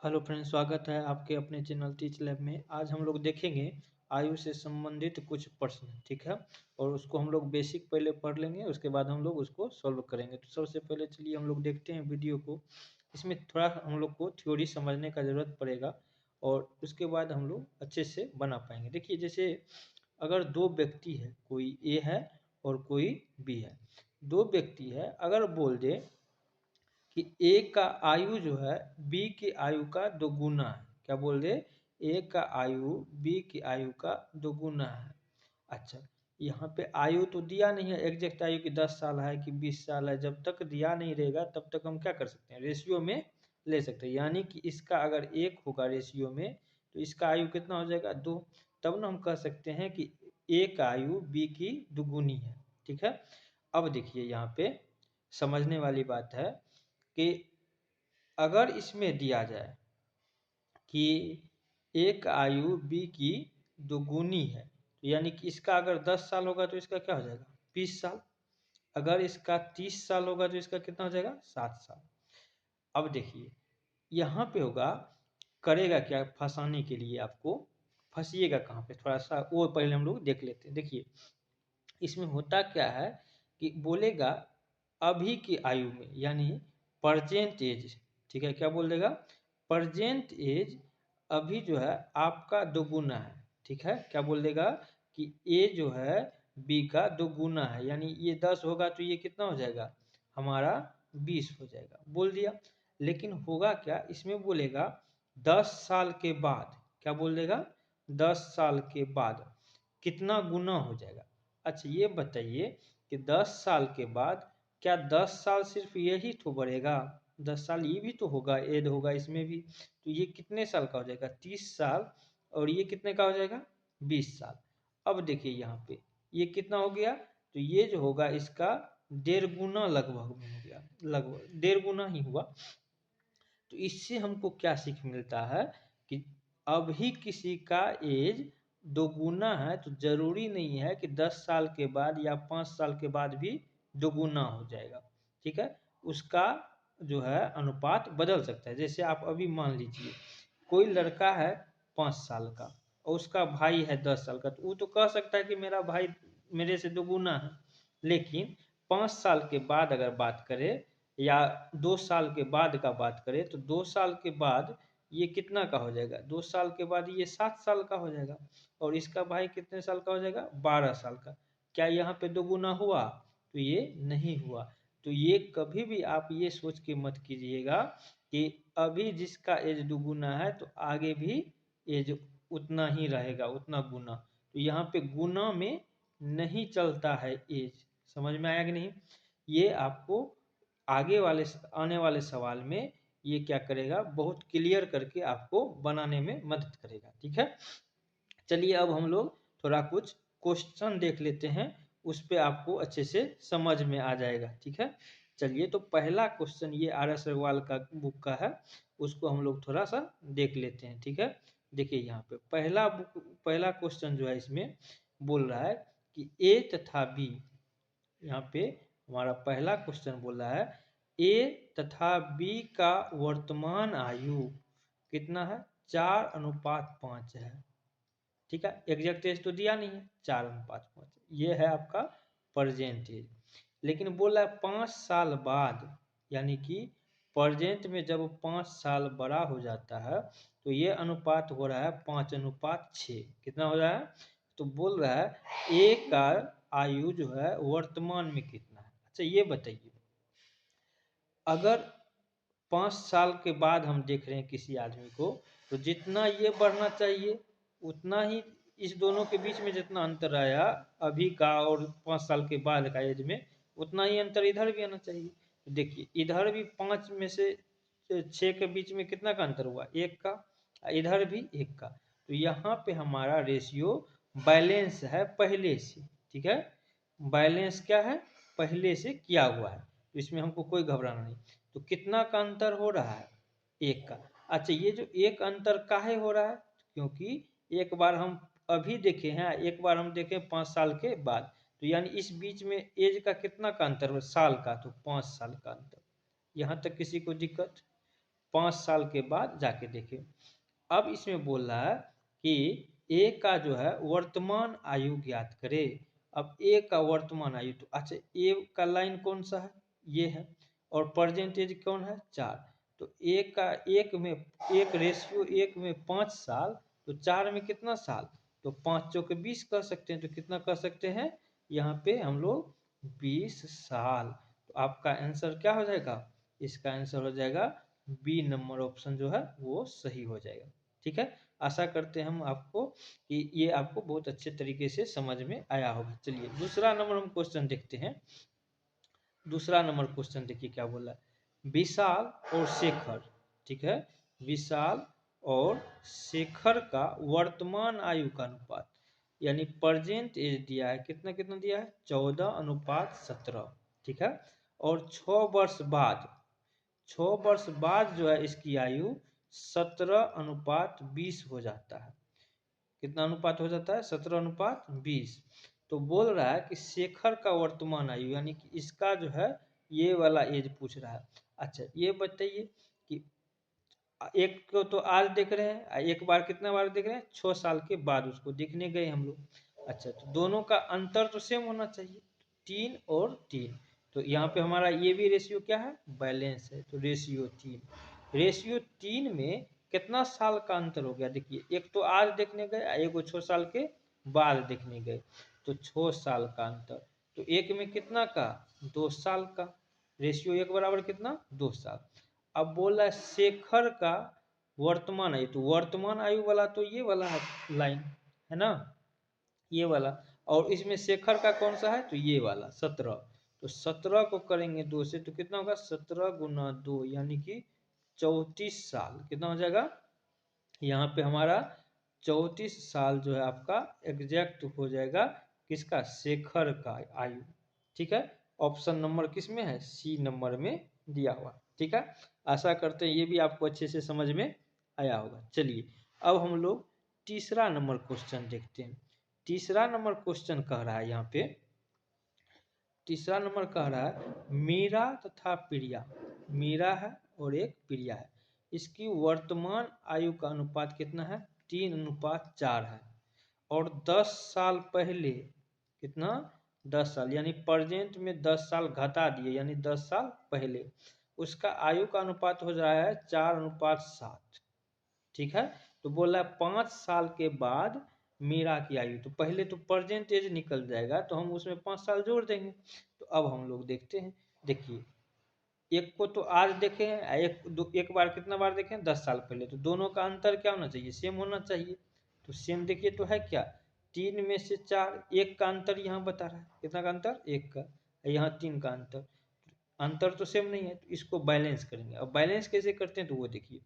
Hello friends, स्वागत है आपके अपने चैनल टीच लैब में। आज हम लोग देखेंगे आयु से संबंधित कुछ प्रश्न, ठीक है। और उसको हम लोग बेसिक पहले पढ़ लेंगे, उसके बाद हम लोग उसको सॉल्व करेंगे। तो सबसे पहले चलिए हम लोग देखते हैं वीडियो को। इसमें थोड़ा हम लोग को थ्योरी समझने का ज़रूरत पड़ेगा और उसके बाद हम लोग अच्छे से बना पाएंगे। देखिए, जैसे अगर दो व्यक्ति है, कोई ए है और कोई बी है। दो व्यक्ति है, अगर बोल दे कि ए का आयु जो है बी की आयु का दोगुना है। क्या बोल दे? ए का आयु बी की आयु का दोगुना है। अच्छा, यहाँ पे आयु तो दिया नहीं है, एग्जैक्ट आयु की 10 साल है कि 20 साल है। जब तक दिया नहीं रहेगा तब तक हम क्या कर सकते हैं, रेशियो में ले सकते हैं। यानी कि इसका अगर 1 होगा रेशियो में तो इसका आयु कितना हो जाएगा, 2। तब ना हम कह सकते हैं कि ए का आयु बी की दुगुनी है, ठीक है। अब देखिए, यहाँ पे समझने वाली बात है कि अगर इसमें दिया जाए कि एक आयु बी की दोगुनी है, तो यानी कि इसका अगर 10 साल होगा तो इसका क्या हो जाएगा, 20 साल। अगर इसका 30 साल होगा तो इसका कितना हो जाएगा, 7 साल। अब देखिए, यहाँ पे होगा, करेगा क्या फंसाने के लिए आपको, फंसिएगा कहाँ पे, थोड़ा सा वो पहले हम लोग देख लेते हैं। देखिए, इसमें होता क्या है कि बोलेगा अभी की आयु में, यानी प्रेजेंट एज, ठीक है। क्या बोल देगा, प्रेजेंट एज अभी जो है आपका दोगुना है, ठीक है। क्या बोल देगा कि ए जो है बी का दोगुना है, यानी ये 10 होगा तो ये कितना हो जाएगा हमारा 20 हो जाएगा, बोल दिया। लेकिन होगा क्या, इसमें बोलेगा 10 साल के बाद, क्या बोल देगा, 10 साल के बाद कितना गुना हो जाएगा। अच्छा, ये बताइए कि 10 साल के बाद क्या 10 साल सिर्फ यही तो बढ़ेगा, 10 साल ये भी तो होगा, ऐड होगा इसमें भी। तो ये कितने साल का हो जाएगा, 30 साल। और ये कितने का हो जाएगा, 20 साल। अब देखिए यहाँ पे ये कितना हो गया, तो ये जो होगा इसका 1.5 गुना लगभग में हो गया, लगभग 1.5 गुना ही हुआ। तो इससे हमको क्या सीख मिलता है कि अभी किसी का एज दोगुना है तो जरूरी नहीं है कि 10 साल के बाद या 5 साल के बाद भी दोगुना हो जाएगा, ठीक है। उसका जो है अनुपात बदल सकता है। जैसे आप अभी मान लीजिए कोई लड़का है 5 साल का और उसका भाई है 10 साल का, तो वो तो कह सकता है कि मेरा भाई मेरे से दोगुना है। लेकिन 5 साल के बाद अगर बात करें या 2 साल के बाद का बात करें तो 2 साल के बाद ये कितना का हो जाएगा, 2 साल के बाद ये 7 साल का हो जाएगा। और इसका भाई कितने साल का हो जाएगा, 12 साल का। क्या यहाँ पे दोगुना हुआ, तो ये नहीं हुआ। तो ये कभी भी आप ये सोच के मत कीजिएगा कि अभी जिसका एज दुगुना है तो आगे भी एज उतना ही रहेगा, उतना गुना। तो यहाँ पे गुना में नहीं चलता है एज। समझ में आया कि नहीं? ये आपको आगे वाले आने वाले सवाल में ये क्या करेगा, बहुत क्लियर करके आपको बनाने में मदद करेगा, ठीक है। चलिए अब हम लोग थोड़ा कुछ क्वेश्चन देख लेते हैं, उस पे आपको अच्छे से समझ में आ जाएगा, ठीक है। चलिए, तो पहला क्वेश्चन ये RS अग्रवाल का बुक का है, उसको हम लोग थोड़ा सा देख लेते हैं, ठीक है। देखिए यहाँ पे पहला क्वेश्चन जो है इसमें बोल रहा है कि ए तथा बी, यहाँ पे हमारा पहला क्वेश्चन बोल रहा है ए तथा बी का वर्तमान आयु कितना है, 4:5 है, ठीक है। एग्जैक्ट एज तो दिया नहीं है, 4:5 ये है आपका प्रेजेंट एज। लेकिन बोला 5 साल बाद, यानी कि प्रेजेंट में जब 5 साल बड़ा हो जाता है तो ये अनुपात हो रहा है 5:6। कितना हो रहा है, तो बोल रहा है ए का आयु जो है वर्तमान में कितना है। अच्छा, ये बताइए, अगर 5 साल के बाद हम देख रहे हैं किसी आदमी को, तो जितना ये बढ़ना चाहिए उतना ही इस दोनों के बीच में जितना अंतर आया अभी का और 5 साल के बाद का एज में, उतना ही अंतर इधर भी आना चाहिए। तो देखिए, इधर भी 5 में से 6 के बीच में कितना का अंतर हुआ, 1 का। इधर भी 1 का। तो यहाँ पे हमारा रेशियो बैलेंस है पहले से, ठीक है। बैलेंस क्या है, पहले से किया हुआ है, तो इसमें हमको कोई घबराना नहीं। तो कितना का अंतर हो रहा है, 1 का। अच्छा, ये जो 1 अंतर काहे हो रहा है, क्योंकि एक बार हम अभी देखे हैं, एक बार हम देखें 5 साल के बाद, तो यानी इस बीच में एज का कितना का अंतर हो, साल का, तो 5 साल का अंतर। यहाँ तक किसी को दिक्कत? 5 साल के बाद जाके देखें। अब इसमें बोल रहा है कि ए का जो है वर्तमान आयु ज्ञात करे। अब ए का वर्तमान आयु, तो अच्छा ए का लाइन कौन सा है, ये है, और परसेंटेज कौन है 4। तो ए का एक में एक रेशियो एक में 5 साल, तो 4 में कितना साल, तो 5 चौके 20 कह सकते हैं। तो कितना कह सकते हैं यहाँ पे हम लोग 20 साल। तो आपका आंसर क्या हो जाएगा, इसका आंसर हो जाएगा बी नंबर ऑप्शन जो है वो सही हो जाएगा। ठीक है, आशा करते हैं हम आपको कि ये आपको बहुत अच्छे तरीके से समझ में आया होगा। चलिए दूसरा नंबर हम क्वेश्चन देखते हैं। दूसरा नंबर क्वेश्चन देखिए क्या बोला है, विशाल और शेखर, ठीक है, विशाल और शेखर का वर्तमान आयु का अनुपात, यानी प्रेजेंट एज दिया है, कितना कितना दिया है 14:17, ठीक है, और 6 वर्ष बाद, 6 वर्ष बाद जो है इसकी आयु 17:20 हो जाता है। कितना अनुपात हो जाता है 17:20। तो बोल रहा है कि शेखर का वर्तमान आयु, यानी कि इसका जो है ये वाला एज पूछ रहा है। अच्छा ये बताइए कि एक को तो आज देख रहे हैं, एक बार कितना बार देख रहे हैं 6 साल के बाद उसको देखने गए हम लोग। अच्छा तो दोनों का अंतर तो सेम होना चाहिए, 3 और 3। तो यहाँ पे हमारा ये भी रेशियो क्या है, बैलेंस है, तो रेशियो 3। रेशियो 3 में कितना साल का अंतर हो गया, देखिए एक तो आज देखने गए, एक को 6 साल के बाद देखने गए, तो 6 साल का अंतर। तो एक में कितना का 2 साल का, रेशियो एक बराबर कितना 2 साल। अब बोला शेखर का वर्तमान आयु, तो वर्तमान आयु वाला तो ये वाला है लाइन, है ना, ये वाला, और इसमें शेखर का कौन सा है, तो ये वाला 17। तो 17 को करेंगे 2 से, तो कितना होगा 17 गुना 2, यानी कि 34 साल। कितना हो जाएगा यहाँ पे हमारा 34 साल जो है आपका एग्जैक्ट हो जाएगा, किसका, शेखर का आयु। ठीक है, ऑप्शन नंबर किस में है, सी नंबर में दिया हुआ। ठीक है, आशा करते हैं ये भी आपको अच्छे से समझ में आया होगा। चलिए अब हम लोग तीसरा नंबर क्वेश्चन देखते हैं। तीसरा नंबर क्वेश्चन कह रहा है यहाँ पे, तीसरा नंबर कह रहा है मीरा तथा प्रिया, मीरा है और एक प्रिया है, इसकी वर्तमान आयु का अनुपात कितना है, 3:4 है, और 10 साल पहले कितना 10 साल, यानी प्रेजेंट में 10 साल घटा दिए, यानी 10 साल पहले उसका आयु का अनुपात हो रहा है 4:7। ठीक है, तो बोला 5 साल के बाद मीरा की आयु, तो पहले तो प्रेजेंट एज निकल जाएगा, तो हम उसमें 5 साल जोड़ देंगे। तो अब हम लोग देखते हैं, देखिए एक को तो आज देखे हैं, एक बार कितना बार देखे हैं 10 साल पहले, तो दोनों का अंतर क्या होना चाहिए, सेम होना चाहिए। तो सेम देखिए तो है क्या, 3 में से 4, एक का अंतर यहाँ बता रहा है, कितना का अंतर, एक का, यहाँ 3 का अंतर, अंतर तो सेम नहीं है, तो इसको बैलेंस करेंगे। अब बैलेंस कैसे करते हैं, तो वो देखिए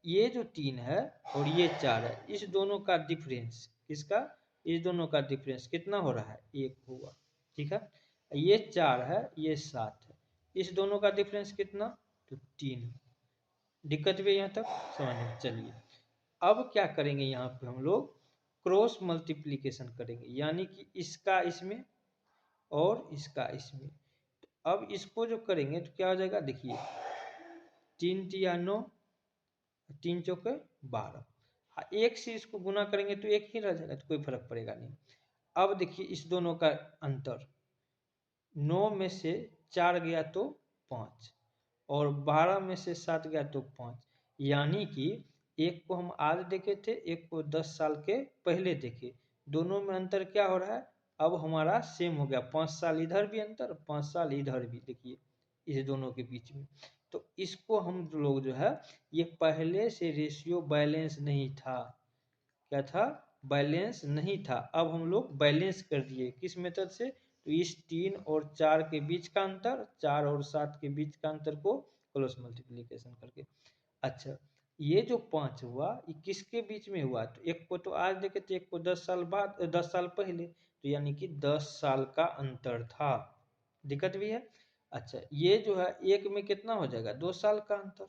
ये जो 3 है और ये 4 है, इस दोनों का डिफरेंस, किसका, इस दोनों का डिफरेंस कितना हो रहा है, 1 हुआ। ठीक है, ये 4 है, ये 7 है, इस दोनों का डिफरेंस कितना, तो 3। दिक्कत भी यहाँ तक समझ। चलिए अब क्या करेंगे, यहाँ पे हम लोग क्रॉस मल्टीप्लीकेशन करेंगे, यानी कि इसका इसमें और इसका इसमें। तो अब इसको जो करेंगे तो क्या हो जाएगा, देखिए 3 तिया 9, 3 चौके 12, एक से इसको गुना करेंगे तो एक ही रह जाएगा, तो कोई फर्क पड़ेगा नहीं। अब देखिए इस दोनों का अंतर, 9 में से 4 गया तो 5, और 12 में से 7 गया तो 5, यानी कि एक को हम आज देखे थे, एक को 10 साल के पहले देखे, दोनों में अंतर क्या हो रहा है, अब हमारा सेम हो गया, 5 साल इधर भी अंतर, 5 साल इधर भी, देखिए इस दोनों के बीच में। तो इसको हम लोग जो है, ये पहले से रेशियो बैलेंस नहीं था, क्या था, बैलेंस नहीं था, अब हम लोग बैलेंस कर दिए, किस मेथड से, तो इस 3 और 4 के बीच का अंतर, 4 और 7 के बीच का अंतर को क्रॉस मल्टीप्लिकेशन करके। अच्छा ये जो 5 हुआ ये किसके बीच में हुआ, तो एक को तो आज देखे थे, एक को 10 साल बाद, 10 साल पहले, तो यानी कि 10 साल का अंतर था। दिक्कत भी है। अच्छा ये जो है एक में कितना हो जाएगा, 2 साल का अंतर।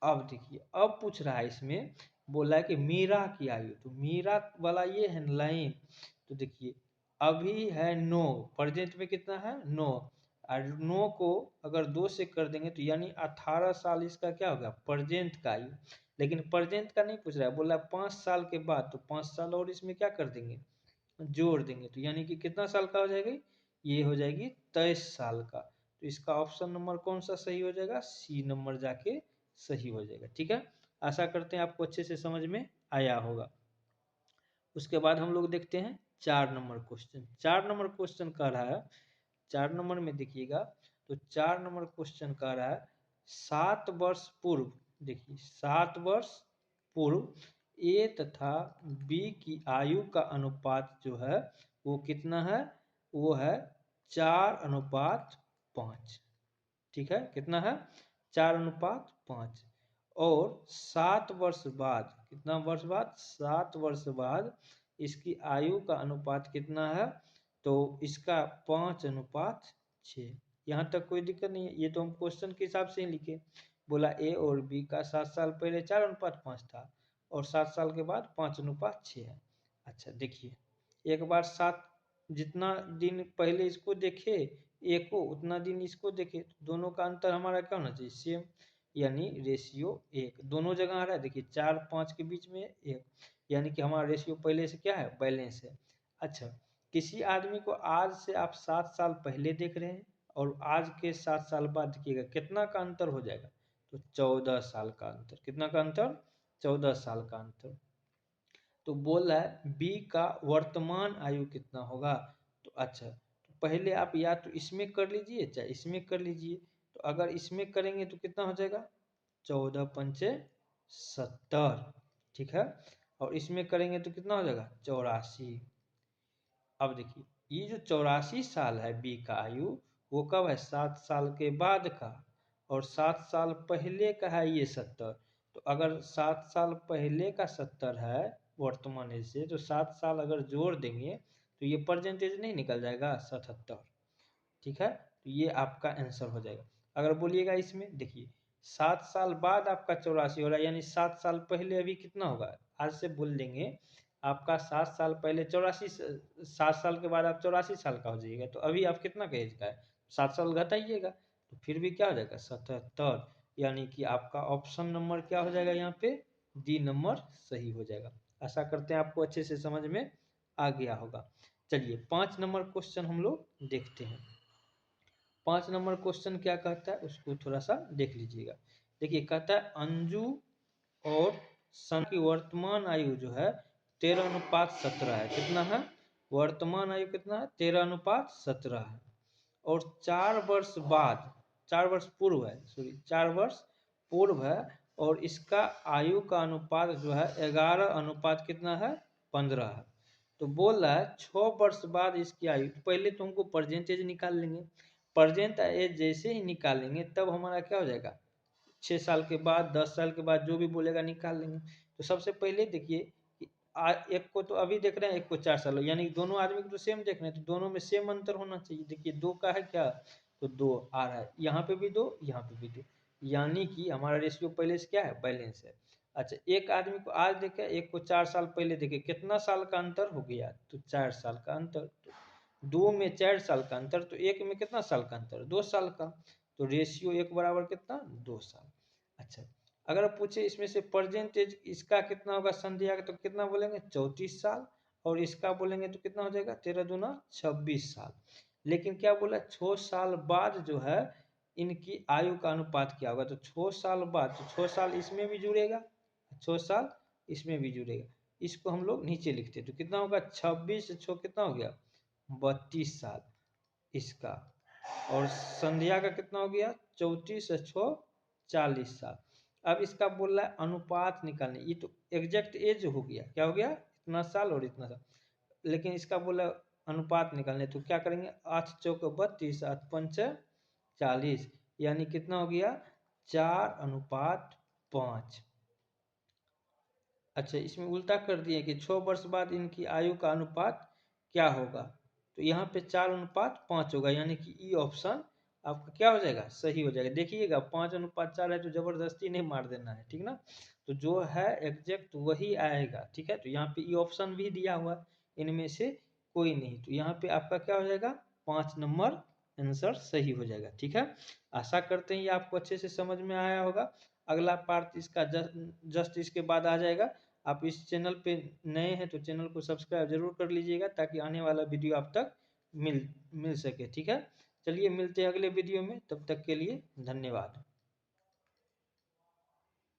अब देखिए अब पूछ रहा है इसमें, बोला है कि मीरा की आयु, तो मीरा वाला ये है लाइन, तो देखिए अभी है 9, प्रेजेंट में कितना है 9, और 9 को अगर 2 से कर देंगे तो यानी 18 साल इसका क्या होगा, प्रेजेंट का आयु। लेकिन प्रेजेंट का नहीं पूछ रहा है, बोला 5 साल के बाद, तो 5 साल और इसमें क्या कर देंगे, जोड़ देंगे, तो यानी कि कितना साल का हो जाएगा, ये हो जाएगी 23 साल का। तो इसका ऑप्शन नंबर कौन सा सही हो जाएगा, सी नंबर जाके सही हो जाएगा। ठीक है, आशा करते हैं आपको अच्छे से समझ में आया होगा। उसके बाद हम लोग देखते हैं 4 नंबर क्वेश्चन। 4 नंबर क्वेश्चन कह रहा है, 4 नंबर में देखिएगा, तो 4 नंबर क्वेश्चन कह रहा है 7 वर्ष पूर्व, देखिए 7 वर्ष पूर्व ए तथा बी की आयु का अनुपात जो है वो कितना है, वो है 4:5। ठीक है, कितना है, 4:5। और 7 वर्ष बाद, कितना वर्ष बाद, 7 वर्ष बाद इसकी आयु का अनुपात कितना है, तो इसका 5:6। यहाँ तक कोई दिक्कत नहीं है, ये तो हम क्वेश्चन के हिसाब से ही लिखे। बोला ए और बी का 7 साल पहले 4:5 था और 7 साल के बाद 5:6 है। अच्छा देखिए, एक बार 7, जितना दिन पहले इसको देखे ए को, उतना दिन इसको देखे, तो दोनों का अंतर हमारा क्या होना चाहिए, सेम, यानी रेशियो 1। दोनों जगह आ रहा है, देखिए 4 5 के बीच में 1, यानी कि हमारा रेशियो पहले से क्या है, बैलेंस है। अच्छा, किसी आदमी को आज से आप 7 साल पहले देख रहे हैं और आज के 7 साल बाद देखिएगा कितना का अंतर हो जाएगा, तो 14 साल का अंतर। कितना का अंतर, 14 साल का अंतर। तो बोल रहा है बी का वर्तमान आयु कितना होगा। तो अच्छा, तो पहले आप या तो इसमें कर लीजिए चाहे इसमें कर लीजिए। तो अगर इसमें करेंगे तो कितना हो जाएगा, 14×5 = 70। ठीक है, और इसमें करेंगे तो कितना हो जाएगा, 84। अब देखिए, ये जो 84 साल है बी का आयु, वो कब है, 7 साल के बाद का, और 7 साल पहले का है ये 70। तो अगर 7 साल पहले का 70 है वर्तमान एज से, तो 7 साल अगर जोड़ देंगे तो ये परसेंटेज नहीं निकल जाएगा, 77। ठीक है, तो ये आपका आंसर हो जाएगा। अगर बोलिएगा इसमें, देखिए 7 साल बाद आपका 84 हो रहा है, यानी 7 साल पहले अभी कितना होगा, आज से बोल देंगे आपका 7 साल पहले 84, 7 साल के बाद आप 84 साल का हो जाइएगा, तो अभी आप कितना का एज का है, 7 साल घटाइएगा, तो फिर भी क्या हो जाएगा, 77। यानी कि आपका ऑप्शन नंबर क्या हो जाएगा, यहाँ पे डी नंबर सही हो जाएगा। आशा करते हैं आपको अच्छे से समझ में आ गया होगा। चलिए 5 नंबर क्वेश्चन हम लोग देखते हैं। 5 नंबर क्वेश्चन क्या कहता है उसको थोड़ा सा देख लीजिएगा। देखिए कहता है अंजू और सन की वर्तमान आयु जो है 13:17 है। कितना है, वर्तमान आयु कितना है, 13:17 है। और 4 वर्ष बाद, 4 वर्ष पूर्व है, सॉरी 4 वर्ष पूर्व है, और इसका आयु का अनुपात जो है 11 कितना है, 15 है। तो बोल रहा है 6 वर्ष बाद इसकी आयु, तो पहले तो हमको परसेंटेज निकाल लेंगे। प्रेजेंट एज जैसे ही निकालेंगे तब हमारा क्या हो जाएगा, 6 साल के बाद 10 साल के बाद जो भी बोलेगा निकाल लेंगे। तो सबसे पहले देखिए कि एक को तो अभी देख रहे हैं, एक को 4 साल, यानी दोनों आदमी को तो सेम देख रहे हैं, तो दोनों में सेम अंतर होना चाहिए। देखिए 2 का है क्या, तो 2 आ रहा है, यहाँ पे भी 2, यहाँ पे भी 2, यानी कि हमारा रेशियो पहले से क्या है, बैलेंस है। अच्छा, एक आदमी को आज देखे, एक को 4 साल पहले देखे, कितना साल का अंतर हो गया, तो 4 साल का अंतर। तो 2 में 4 साल का अंतर, तो 1 में कितना साल का अंतर, 2 साल का। तो रेशियो 1 बराबर कितना, 2 साल। अच्छा, अगर पूछे इसमें से परसेंटेज इसका कितना होगा संध्या का, तो कितना बोलेंगे, 34 साल, और इसका बोलेंगे तो कितना हो जाएगा, 13 दूना 26 साल। लेकिन क्या बोला, 6 साल बाद जो है इनकी आयु का अनुपात क्या होगा, तो 6 साल बाद, तो 6 साल इसमें भी जुड़ेगा, 6 साल इसमें भी जुड़ेगा। इसको हम लोग नीचे लिखते, तो कितना होगा, 26 से 6 कितना हो गया, 32 साल इसका। और संध्या का कितना हो गया, 34 से 6 40 साल। अब इसका बोल रहा है अनुपात निकालने, ये तो एग्जैक्ट एज हो गया, क्या हो गया, इतना साल और इतना साल। लेकिन इसका बोला अनुपात निकालने, तो क्या करेंगे, 8 चौक 32, 8 पंच 40, यानी कितना हो गया, 4:5। अच्छा, इसमें उल्टा कर दिए कि 6 वर्ष बाद इनकी आयु का अनुपात क्या होगा, तो यहाँ पे 4:5 होगा, यानी कि ई ऑप्शन आपका क्या हो जाएगा, सही हो जाएगा। देखिएगा 5:4 है, तो जबरदस्ती नहीं मार देना है, ठीक ना, तो जो है एग्जैक्ट वही आएगा। ठीक है, तो यहाँ पे ई ऑप्शन भी दिया हुआ, इनमें से कोई नहीं, तो यहाँ पे आपका क्या हो जाएगा, 5 नंबर आंसर सही हो जाएगा। ठीक है, आशा करते हैं ये आपको अच्छे से समझ में आया होगा। अगला पार्ट इसका जस्ट इसके बाद आ जाएगा। आप इस चैनल पे नए हैं तो चैनल को सब्सक्राइब जरूर कर लीजिएगा, ताकि आने वाला वीडियो आप तक मिल मिल सके। ठीक है, चलिए मिलते हैं अगले वीडियो में, तब तक के लिए धन्यवाद।